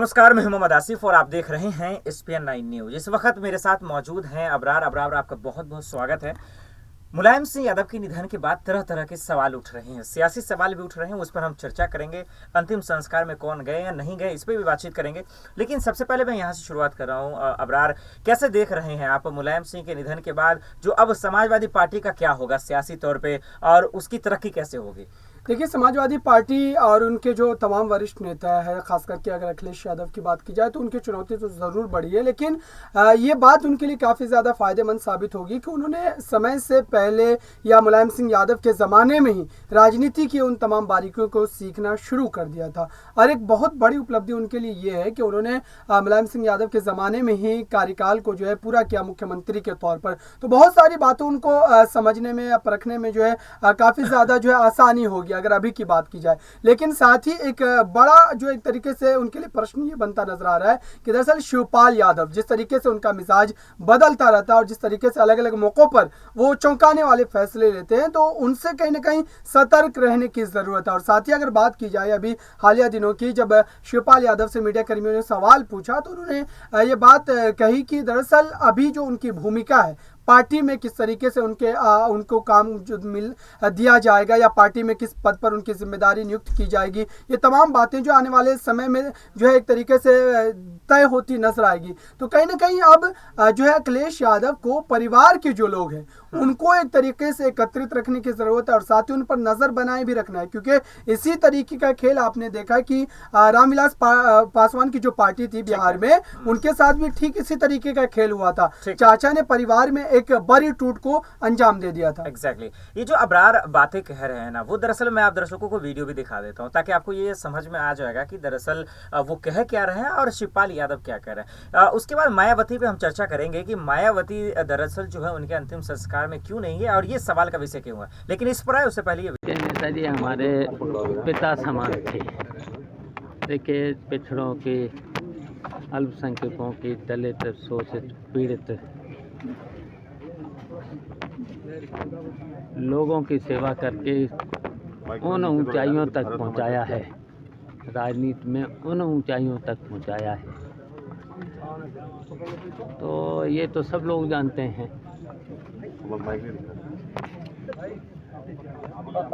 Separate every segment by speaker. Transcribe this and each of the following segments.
Speaker 1: नमस्कार, मैं हूं मोहम्मद आसिफ और आप देख रहे हैं SPN 9 न्यूज। इस वक्त मेरे साथ मौजूद हैं अबरार। अबरार, आपका बहुत बहुत स्वागत है। मुलायम सिंह यादव के निधन के बाद तरह तरह के सवाल उठ रहे हैं, सियासी सवाल भी उठ रहे हैं, उस पर हम चर्चा करेंगे। अंतिम संस्कार में कौन गए या नहीं गए, इस पर भी बातचीत करेंगे। लेकिन सबसे पहले मैं यहाँ से शुरुआत कर रहा हूँ। अबरार, कैसे देख रहे हैं आप मुलायम सिंह के निधन के बाद जो अब समाजवादी पार्टी का क्या होगा सियासी तौर पर, और उसकी तरक्की कैसे होगी?
Speaker 2: देखिए, समाजवादी पार्टी और उनके जो तमाम वरिष्ठ नेता है, खास करके अगर अखिलेश यादव की बात की जाए तो उनकी चुनौती तो ज़रूर बढ़ी है, लेकिन ये बात उनके लिए काफ़ी ज़्यादा फ़ायदेमंद साबित होगी कि उन्होंने समय से पहले या मुलायम सिंह यादव के ज़माने में ही राजनीति की उन तमाम बारीकियों को सीखना शुरू कर दिया था। और एक बहुत बड़ी उपलब्धि उनके लिए ये है कि उन्होंने मुलायम सिंह यादव के ज़माने में ही कार्यकाल को जो है पूरा किया मुख्यमंत्री के तौर पर। तो बहुत सारी बातों उनको समझने में या परखने में जो है काफ़ी ज़्यादा जो है आसानी होगी अगर अभी की बात की जाए। लेकिन साथ ही एक बड़ा जो एक तरीके से उनके लिए प्रश्न ये बनता नजर आ रहा है कि दरअसल शिवपाल यादव, जिस तरीके से उनका मिजाज बदलता रहता है और जिस तरीके से अलग अलग मौकों पर वो चौंकाने वाले फैसले लेते हैं, तो उनसे कहीं ना कहीं सतर्क रहने की जरूरत है। और साथ ही अगर बात की जाए अभी हालिया दिनों की, जब शिवपाल यादव से मीडिया कर्मियों ने सवाल पूछा तो उन्होंने ये बात कही कि दरअसल अभी जो उनकी भूमिका है पार्टी में, किस तरीके से उनको काम जो मिल दिया जाएगा या पार्टी में किस पद पर उनकी जिम्मेदारी नियुक्त की जाएगी, ये तमाम बातें जो आने वाले समय में जो है एक तरीके से तय होती नजर आएगी। तो कहीं ना कहीं अब जो है अखिलेश यादव को परिवार के जो लोग हैं उनको एक तरीके से एकत्रित रखने की जरूरत है और साथ ही उन पर नजर बनाए भी रखना है, क्योंकि इसी तरीके का खेल आपने देखा कि रामविलास पासवान की जो पार्टी थी बिहार में, उनके साथ भी ठीक इसी तरीके का खेल हुआ था। चाचा ने परिवार में एक बड़ी टूट को अंजाम दे दिया था।
Speaker 1: एग्जैक्टली ये जो अबरार बातें कह रहे हैं ना, वो दरअसल मैं आप दर्शकों को वीडियो भी दिखा देता हूँ ताकि आपको ये समझ में आ जाएगा कि दरअसल वो कह क्या रहे हैं और शिवपाल यादव क्या कह रहे हैं। उसके बाद मायावती पे हम चर्चा करेंगे कि मायावती दरअसल जो है उनके अंतिम संस्कार में क्यों नहीं है और ये सवाल का विषय क्यों है। लेकिन इस पर आए उससे पहले ये
Speaker 3: नेताजी हमारे पिता समान थे। देखिए, पिछड़ों की, अल्पसंख्यकों की, दलित, शोषित, पीड़ित लोगों की सेवा करके उन ऊंचाइयों तक पहुंचाया है, राजनीति में उन ऊंचाइयों तक पहुंचाया है। तो ये तो सब लोग जानते हैं।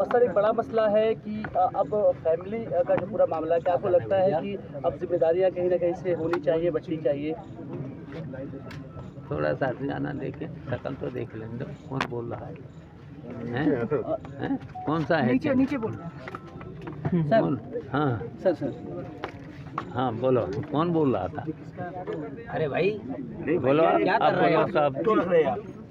Speaker 4: सर, एक बड़ा मसला है कि अब फैमिली का जो पूरा मामला है, क्या आपको लगता है कि अब जिम्मेदारियां कहीं ना कहीं से होनी चाहिए, बचनी चाहिए?
Speaker 3: थोड़ा सा जाना देखें, शक्ल तो देख लें, कौन बोल रहा है? कौन सा है?
Speaker 4: नीचे बोल सर।
Speaker 3: हाँ
Speaker 4: सर
Speaker 3: हाँ, बोलो, कौन बोल रहा था?
Speaker 4: अरे भाई
Speaker 3: बोलो,
Speaker 4: क्या कर रहे हैं आप?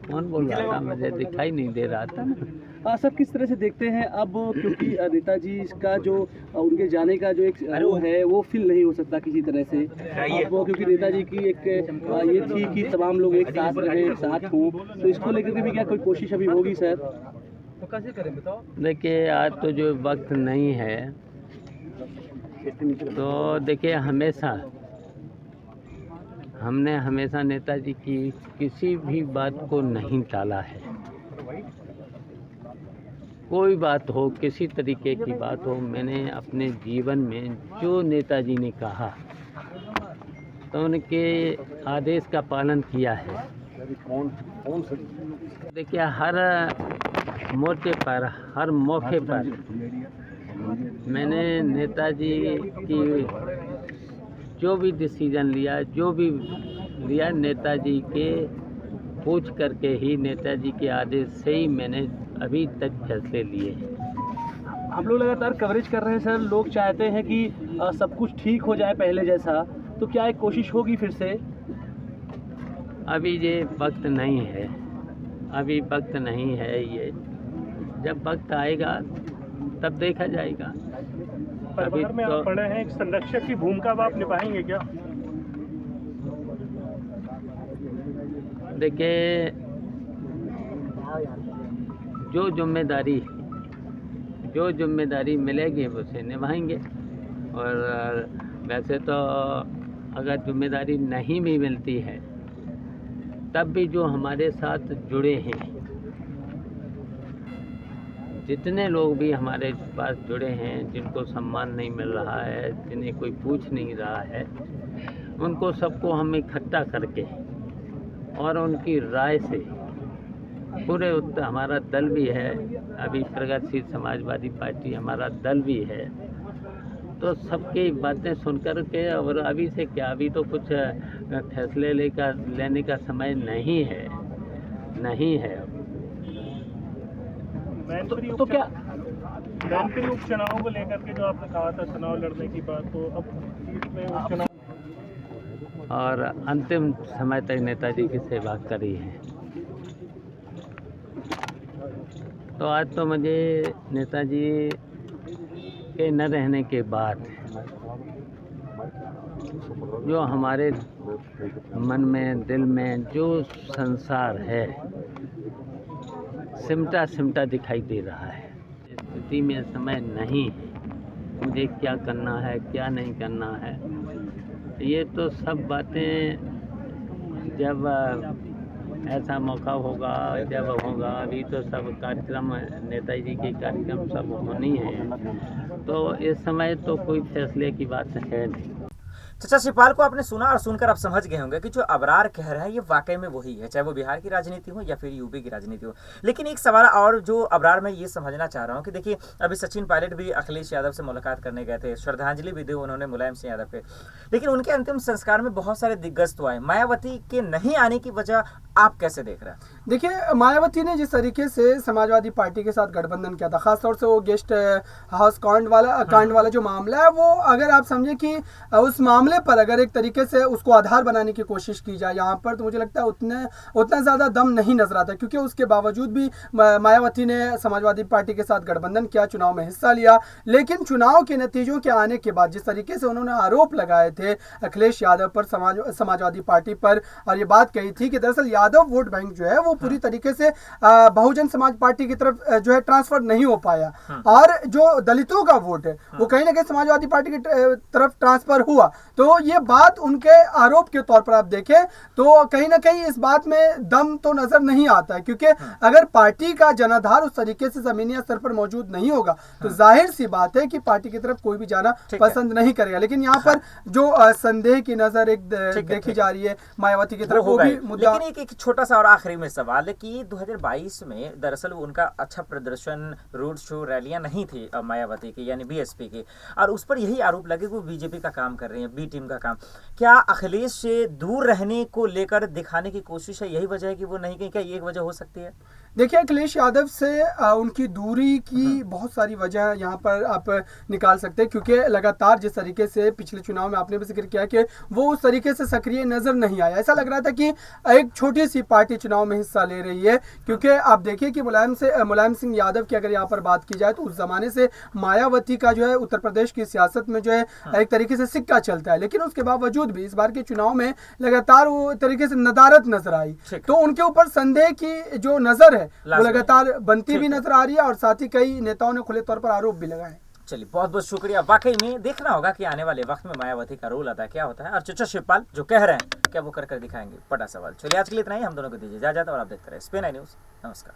Speaker 3: कौन बोल रहा था? मुझे दिखाई नहीं दे रहा था।
Speaker 4: सर, किस तरह से देखते हैं अब, क्योंकि नेताजी का जो उनके जाने का जो एक वो है वो फिल नहीं हो सकता किसी तरह से अब, क्योंकि नेताजी की एक ये थी कि तमाम लोग एक साथ रहें, एक साथ हों, तो इसको लेकर के भी क्या कोई कोशिश अभी होगी सर? तो कैसे करें बताओ?
Speaker 3: देखिए, आज तो जो वक्त नहीं है, तो देखिए हमने हमेशा नेताजी की किसी भी बात को नहीं टाला है। कोई बात हो, किसी तरीके की बात हो, मैंने अपने जीवन में जो नेताजी ने कहा तो उनके आदेश का पालन किया है। देखिए, हर मोर्चे पर, हर मौके पर मैंने नेताजी की जो भी डिसीजन लिया, जो भी लिया, नेताजी के पूछ करके ही, नेताजी के आदेश से ही मैंने अभी तक फैसले लिए हैं।
Speaker 4: हम लोग लगातार कवरेज कर रहे हैं सर, लोग चाहते हैं कि सब कुछ ठीक हो जाए पहले जैसा, तो क्या एक कोशिश होगी फिर से?
Speaker 3: अभी ये वक्त नहीं है, अभी वक्त नहीं है। ये जब वक्त आएगा तब देखा जाएगा।
Speaker 5: परिवार में आप पढ़े हैं, एक संरक्षक की भूमिका आप निभाएंगे क्या?
Speaker 3: देखिए, जो जिम्मेदारी मिलेगी उसे निभाएंगे। और वैसे तो अगर जिम्मेदारी नहीं भी मिलती है तब भी जो हमारे साथ जुड़े हैं जितने लोग भी हमारे पास जुड़े हैं, जिनको सम्मान नहीं मिल रहा है, जिन्हें कोई पूछ नहीं रहा है, उनको सबको हम इकट्ठा करके और उनकी राय से पूरे हमारा दल भी है, अभी प्रगतिशील समाजवादी पार्टी हमारा दल भी है, तो सबकी बातें सुनकर के, और अभी से क्या, अभी तो कुछ फैसले लेने का समय नहीं है।
Speaker 4: तो क्या
Speaker 5: मैनपुरी उपचुनाव को लेकर के जो आपने कहा था चुनाव लड़ने की बात, तो अब में उपचुनाव
Speaker 3: और अंतिम समय तक नेताजी की सेवा करी है, तो आज तो मुझे नेताजी के न रहने के बाद जो हमारे मन में, दिल में जो संसार है सिमटा दिखाई दे रहा है। स्थिति में समय नहीं है मुझे क्या करना है, क्या नहीं करना है, ये तो सब बातें जब ऐसा मौका होगा, जब होगा। अभी तो सब कार्यक्रम, नेताजी के कार्यक्रम सब होनी है, तो इस समय तो कोई फैसले की बात है नहीं।
Speaker 1: चाचा शिवपाल को आपने सुना और सुनकर आप समझ गए होंगे कि जो अबरार कह रहे हैं ये वाकई में वही है, चाहे वो बिहार की राजनीति हो या फिर यूपी की राजनीति हो। लेकिन एक सवाल और जो अबरार में ये समझना चाह रहा हूँ कि देखिए, अभी सचिन पायलट भी अखिलेश यादव से मुलाकात करने गए थे, श्रद्धांजलि भी दी उन्होंने मुलायम सिंह यादव के, लेकिन उनके अंतिम संस्कार में बहुत सारे दिग्गज तो आए। मायावती के नहीं आने की वजह आप कैसे देख रहे हैं?
Speaker 2: देखिए, मायावती ने जिस तरीके से समाजवादी पार्टी के साथ गठबंधन किया था, खासतौर से वो गेस्ट हाउस कांड वाला जो मामला है, वो अगर आप समझे कि उस मामले पर अगर एक तरीके से उसको आधार बनाने की कोशिश की जाए यहाँ पर, तो मुझे लगता है उतना ज़्यादा दम नहीं नजर आता, क्योंकि उसके बावजूद भी मायावती ने समाजवादी पार्टी के साथ गठबंधन किया, चुनाव में हिस्सा लिया, लेकिन चुनाव के नतीजों के आने के बाद जिस तरीके से उन्होंने आरोप लगाए थे अखिलेश यादव पर, समाजवादी पार्टी पर, और ये बात कही थी कि दरअसल यादव वोट बैंक जो है वो पूरी तरीके से बहुजन समाज पार्टी की तरफ जो है ट्रांसफर नहीं हो पाया, और जो दलितों का वोट है वो कहीं ना कहीं समाजवादी पार्टी की तरफ ट्रांसफर हुआ। तो ये बात उनके आरोप के तौर पर आप देखें तो कहीं ना कहीं इस बात में दम तो नजर नहीं आता है, क्योंकि अगर पार्टी का जनाधार उस तरीके से जमीनी स्तर पर मौजूद नहीं होगा तो जाहिर सी बात है कि पार्टी की तरफ कोई भी जाना पसंद नहीं करेगा। लेकिन यहाँ पर जो संदेह की नजर एक देखी जा रही है मायावती की तरफ, वो भी मुद्दा।
Speaker 1: लेकिन एक छोटा सा और आखिरी में सवाल है कि 2022 में दरअसल उनका अच्छा प्रदर्शन, रोड शो, रैलियां नहीं थी मायावती की यानी बीएसपी की, और उस पर यही आरोप लगे कि वो बीजेपी का काम कर रही है, बी टीम का काम। क्या अखिलेश से दूर रहने को लेकर दिखाने की कोशिश है, यही वजह है कि वो नहीं गई? क्या ये एक वजह हो सकती है?
Speaker 2: देखिए, अखिलेश यादव से उनकी दूरी की बहुत सारी वजह यहाँ पर आप निकाल सकते हैं, क्योंकि लगातार जिस तरीके से पिछले चुनाव में आपने भी जिक्र किया कि वो उस तरीके से सक्रिय नजर नहीं आया, ऐसा लग रहा था कि एक छोटी सी पार्टी चुनाव में हिस्सा ले रही है। क्योंकि आप देखिए कि मुलायम सिंह यादव की अगर यहाँ पर बात की जाए तो उस जमाने से मायावती का जो है उत्तर प्रदेश की सियासत में जो है एक तरीके से सिक्का चलता है, लेकिन उसके बावजूद भी इस बार के चुनाव में लगातार वो तरीके से नदारत नजर आई, तो उनके ऊपर संदेह की जो नजर है वो लगातार बनती भी नजर आ रही है, और साथ ही कई नेताओं ने खुले तौर पर आरोप भी लगाए।
Speaker 1: चलिए, बहुत बहुत शुक्रिया। वाकई में देखना होगा कि आने वाले वक्त में मायावती का रोल अदा क्या होता है, और चाचा शिवपाल जो कह रहे हैं क्या वो कर दिखाएंगे? बड़ा सवाल। चलिए, आज के लिए इतना ही। हम दोनों को दीजिए इजाजत और आप देखते रहे SPN न्यूज़। नमस्कार।